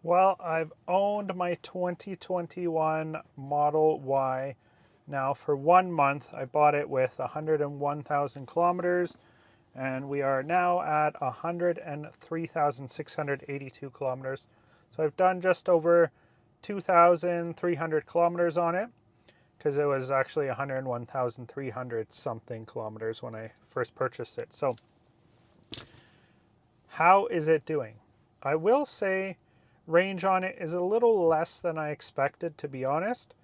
Well, I've owned my 2021 Model Y now for 1 month. I bought it with 101,000 kilometers, and we are now at 103,682 kilometers. So I've done just over 2,300 kilometers on it, because it was actually 101,300 something kilometers when I first purchased it. So how is it doing? I will say range on it is a little less than I expected, to be honest,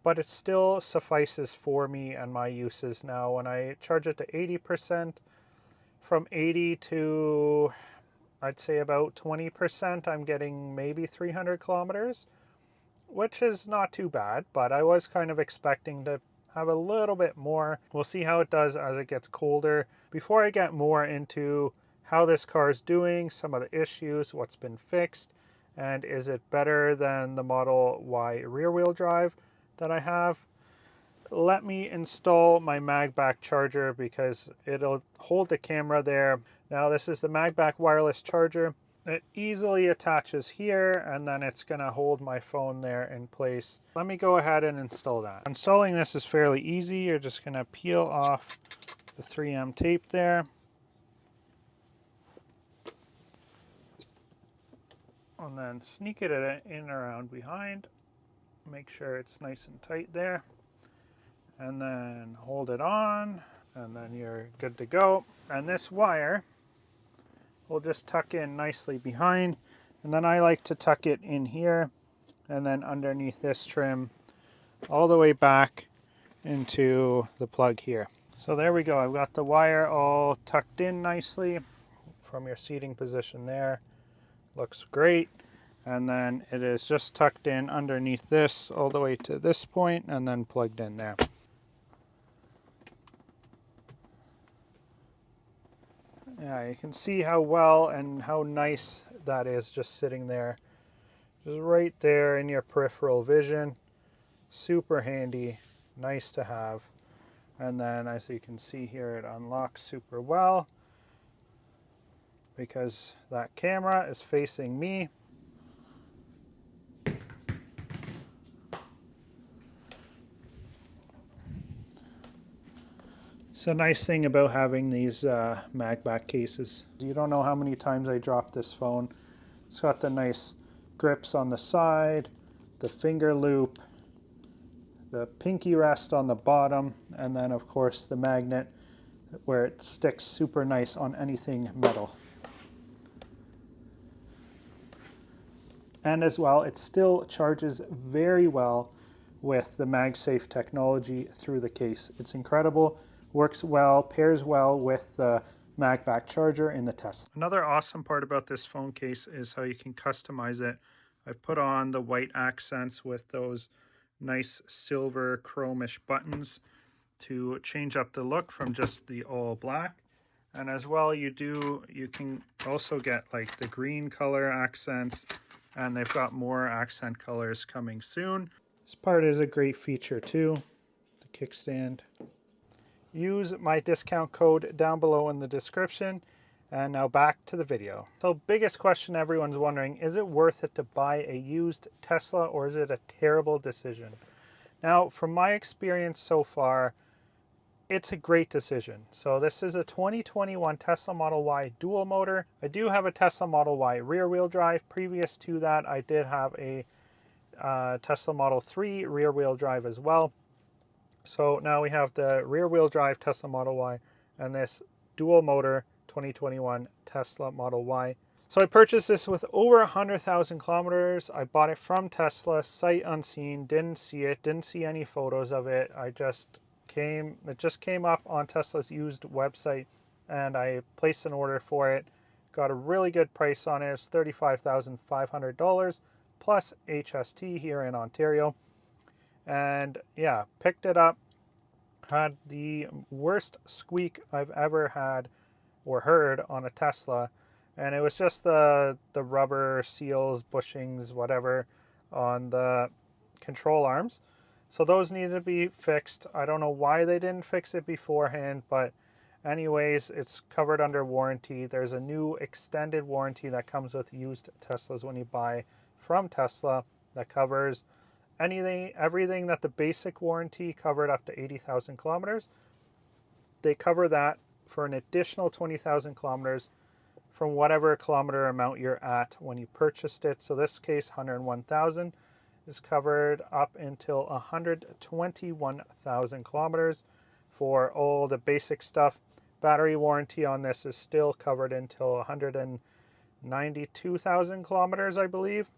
but it still suffices for me and my uses now. When I charge it to 80%, from 80 to I'd say about 20%, I'm getting maybe 300 kilometers, which is not too bad, but I was kind of expecting to have a little bit more. We'll see how it does as it gets colder. Before I get more into how this car is doing, some of the issues, what's been fixed, and is it better than the Model Y rear wheel drive that I have, let me install my MAGBAK charger because it'll hold the camera there. Now this is the MAGBAK wireless charger. It easily attaches here, and then it's going to hold my phone there in place. Let me go ahead and install that. Installing this is fairly easy. You're just going to peel off the 3M tape there. And then sneak it in around behind. Make sure it's nice and tight there. And then hold it on, and then you're good to go. And this wire will just tuck in nicely behind, and then I like to tuck it in here and then underneath this trim all the way back into the plug here. So there we go. I've got the wire all tucked in nicely from your seating position there. Looks great. And then it is just tucked in underneath this all the way to this point and then plugged in there. Yeah, you can see how well and how nice that is just sitting there. Just right there in your peripheral vision. Super handy, nice to have. And then as you can see here, it unlocks super well because that camera is facing me. It's a nice thing about having these MAGBAK cases. You don't know how many times I dropped this phone. It's got the nice grips on the side, the finger loop, the pinky rest on the bottom, and then of course the magnet where it sticks super nice on anything metal. And as well, it still charges very well with the MagSafe technology through the case. It's incredible, works well, pairs well with the MAGBAK charger in the Tesla. Another awesome part about this phone case is how you can customize it. I've put on the white accents with those nice silver chromish buttons to change up the look from just the all black. And as well, you can also get like the green color accents, and they've got more accent colors coming soon. This part is a great feature too, the kickstand. Use my discount code down below in the description. And now back to the video. So biggest question everyone's wondering, is it worth it to buy a used Tesla, or is it a terrible decision? Now, from my experience so far, it's a great decision. So this is a 2021 Tesla Model Y dual motor. I do have a Tesla Model Y rear wheel drive. Previous to that, I did have a Tesla Model 3 rear wheel drive as well. So now we have the rear wheel drive Tesla Model Y and this dual motor 2021 Tesla Model Y. So I purchased this with over 100,000 kilometers. I bought it from Tesla, sight unseen, didn't see it, didn't see any photos of it. It just came up on Tesla's used website, and I placed an order for it. Got a really good price on it. It's $35,500 plus HST here in Ontario. And yeah, picked it up. Had the worst squeak I've ever had or heard on a Tesla, and it was just the rubber seals, bushings, whatever, on the control arms. So those needed to be fixed. I don't know why they didn't fix it beforehand, but anyways, it's covered under warranty. There's a new extended warranty that comes with used Teslas when you buy from Tesla that covers everything that the basic warranty covered up to 80,000 kilometers. They cover that for an additional 20,000 kilometers from whatever kilometer amount you're at when you purchased it. So this case, 101,000 is covered up until 121,000 kilometers for all the basic stuff. Battery warranty on this is still covered until 192,000 kilometers, I believe,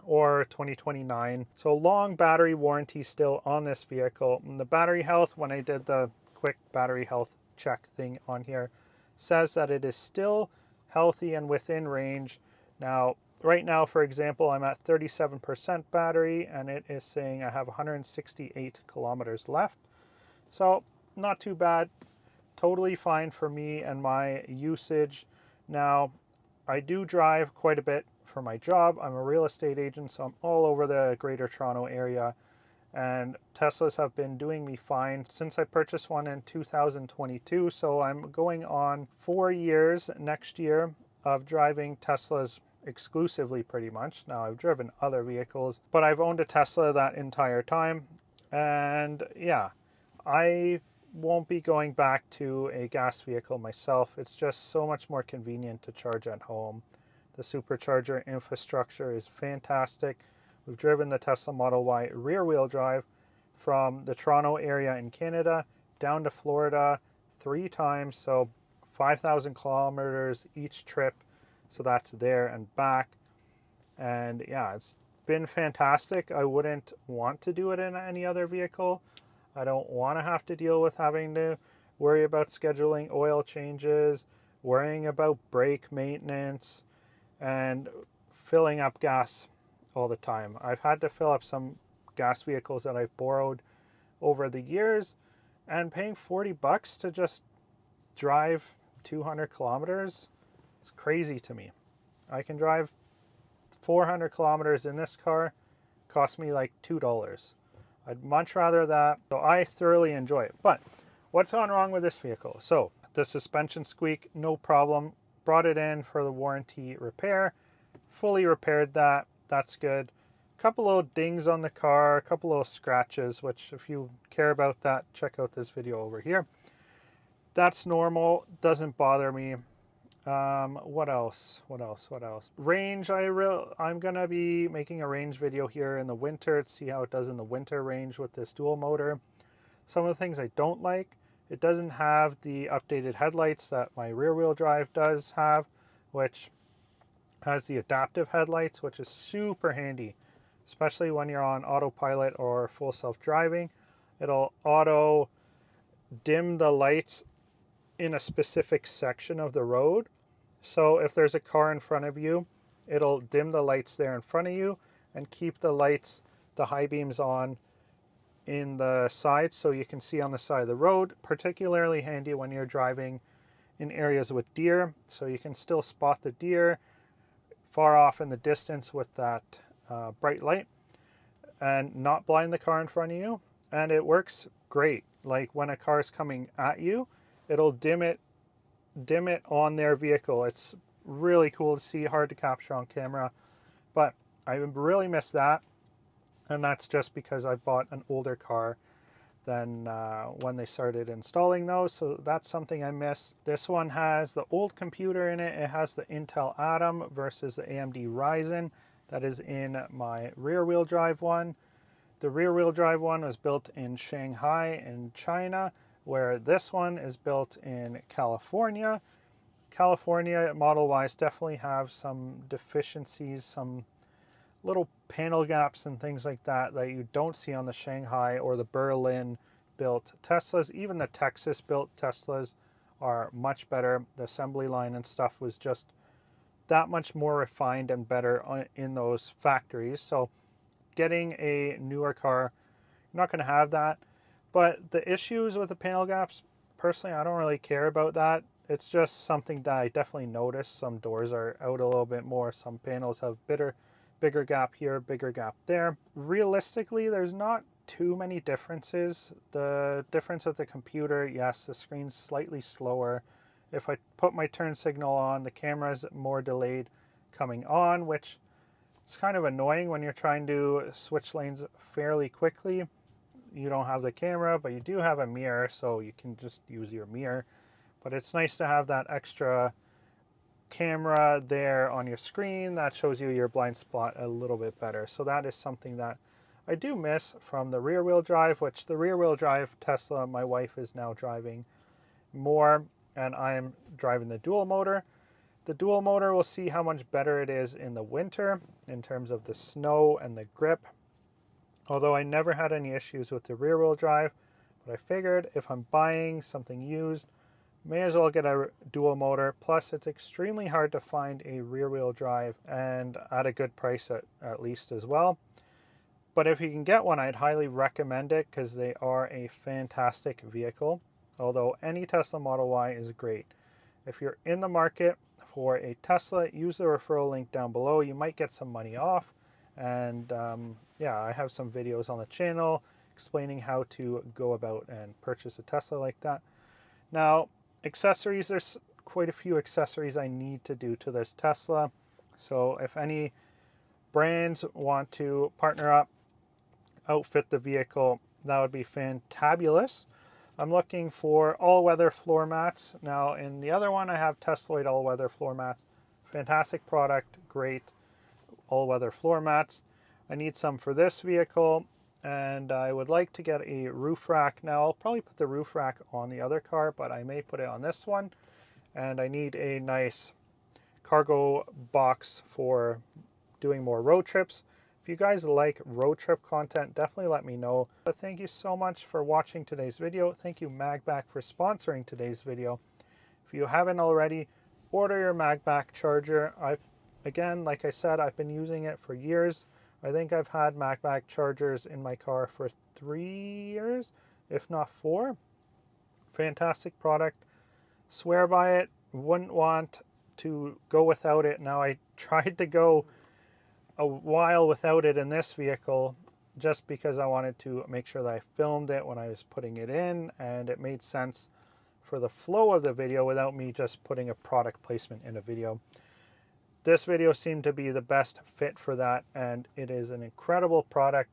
or 2029. So long battery warranty still on this vehicle. And the battery health, when I did the quick battery health check thing on here, says that it is still healthy and within range. Now, right now, for example, I'm at 37% battery and it is saying I have 168 kilometers left. So not too bad, totally fine for me and my usage. Now, I do drive quite a bit for my job. I'm a real estate agent, so I'm all over the Greater Toronto area, and Teslas have been doing me fine since I purchased one in 2022. So I'm going on 4 years next year of driving Teslas exclusively, pretty much. Now, I've driven other vehicles, but I've owned a Tesla that entire time. And yeah, I won't be going back to a gas vehicle myself. It's just so much more convenient to charge at home. The supercharger infrastructure is fantastic. We've driven the Tesla Model Y rear-wheel drive from the Toronto area in Canada down to Florida 3 times, so 5,000 kilometers each trip. So that's there and back. And yeah, it's been fantastic. I wouldn't want to do it in any other vehicle. I don't want to have to deal with having to worry about scheduling oil changes, worrying about brake maintenance, and filling up gas all the time. I've had to fill up some gas vehicles that I've borrowed over the years, and paying 40 bucks to just drive 200 kilometers is crazy to me. I can drive 400 kilometers in this car, cost me like $2. I'd much rather that, so I thoroughly enjoy it. But what's gone wrong with this vehicle? So the suspension squeak, no problem. Brought it in for the warranty repair, fully repaired that. That's good. A couple little dings on the car, a couple little scratches, which if you care about that, check out this video over here. That's normal, doesn't bother me. What else? Range, I'm gonna be making a range video here in the winter to see how it does in the winter range with this dual motor. Some of the things I don't like, it doesn't have the updated headlights that my rear wheel drive does have, which has the adaptive headlights, which is super handy, especially when you're on autopilot or full self-driving. It'll auto dim the lights in a specific section of the road. So if there's a car in front of you, it'll dim the lights there in front of you and keep the lights, the high beams on in the sides so you can see on the side of the road. Particularly handy when you're driving in areas with deer, so you can still spot the deer far off in the distance with that bright light and not blind the car in front of you. And it works great. Like when a car is coming at you, it'll dim it on their vehicle. It's really cool to see, hard to capture on camera, but I really miss that. And that's just because I bought an older car than when they started installing those, so that's something I miss. This one has the old computer in it. It has the Intel Atom versus the AMD Ryzen that is in my rear wheel drive one. The rear wheel drive one was built in Shanghai in China, where this one is built in California. California Model Ys definitely have some deficiencies, some little panel gaps and things like that that you don't see on the Shanghai or the Berlin built Teslas. Even the Texas built Teslas are much better. The assembly line and stuff was just that much more refined and better in those factories. So getting a newer car, you're not going to have that. But the issues with the panel gaps, personally, I don't really care about that. It's just something that I definitely noticed. Some doors are out a little bit more. Some panels have bigger gap here, bigger gap there. Realistically, there's not too many differences. The difference with the computer, yes, the screen's slightly slower. If I put my turn signal on, the camera's more delayed coming on, which It's kind of annoying when you're trying to switch lanes fairly quickly. You don't have the camera, but you do have a mirror, so you can just use your mirror. But it's nice to have that extra camera there on your screen that shows you your blind spot a little bit better. So that is something that I do miss from the rear wheel drive, which the rear wheel drive Tesla my wife is now driving more, and I'm driving the dual motor. The dual motor, we'll see how much better it is in the winter in terms of the snow and the grip. Although I never had any issues with the rear wheel drive, but I figured if I'm buying something used, may as well get a dual motor. Plus, it's extremely hard to find a rear wheel drive and at a good price at least as well. But if you can get one, I'd highly recommend it because they are a fantastic vehicle. Although any Tesla Model Y is great. If you're in the market for a Tesla, use the referral link down below. You might get some money off. And yeah, I have some videos on the channel explaining how to go about and purchase a Tesla like that. Now, accessories, there's quite a few accessories I need to do to this Tesla. So if any brands want to partner up, outfit the vehicle, that would be fantabulous. I'm looking for all-weather floor mats. Now, in the other one, I have Tesla all-weather floor mats. Fantastic product, great all-weather floor mats. I need some for this vehicle, and I would like to get a roof rack. Now, I'll probably put the roof rack on the other car, but I may put it on this one. And I need a nice cargo box for doing more road trips. If you guys like road trip content, definitely let me know. But thank you so much for watching today's video. Thank you MAGBAK for sponsoring today's video. If you haven't already, order your MAGBAK charger. Again, like I said, I've been using it for years. I think I've had MAGBAK chargers in my car for 3 years, if not 4. Fantastic product. Swear by it. Wouldn't want to go without it. Now, I tried to go a while without it in this vehicle just because I wanted to make sure that I filmed it when I was putting it in and it made sense for the flow of the video without me just putting a product placement in a video. This video seemed to be the best fit for that, and it is an incredible product.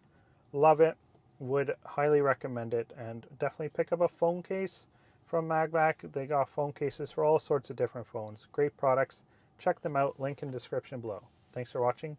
Love it. Would highly recommend it, and definitely pick up a phone case from MAGBAK. They got phone cases for all sorts of different phones. Great products. Check them out. Link in description below. Thanks for watching.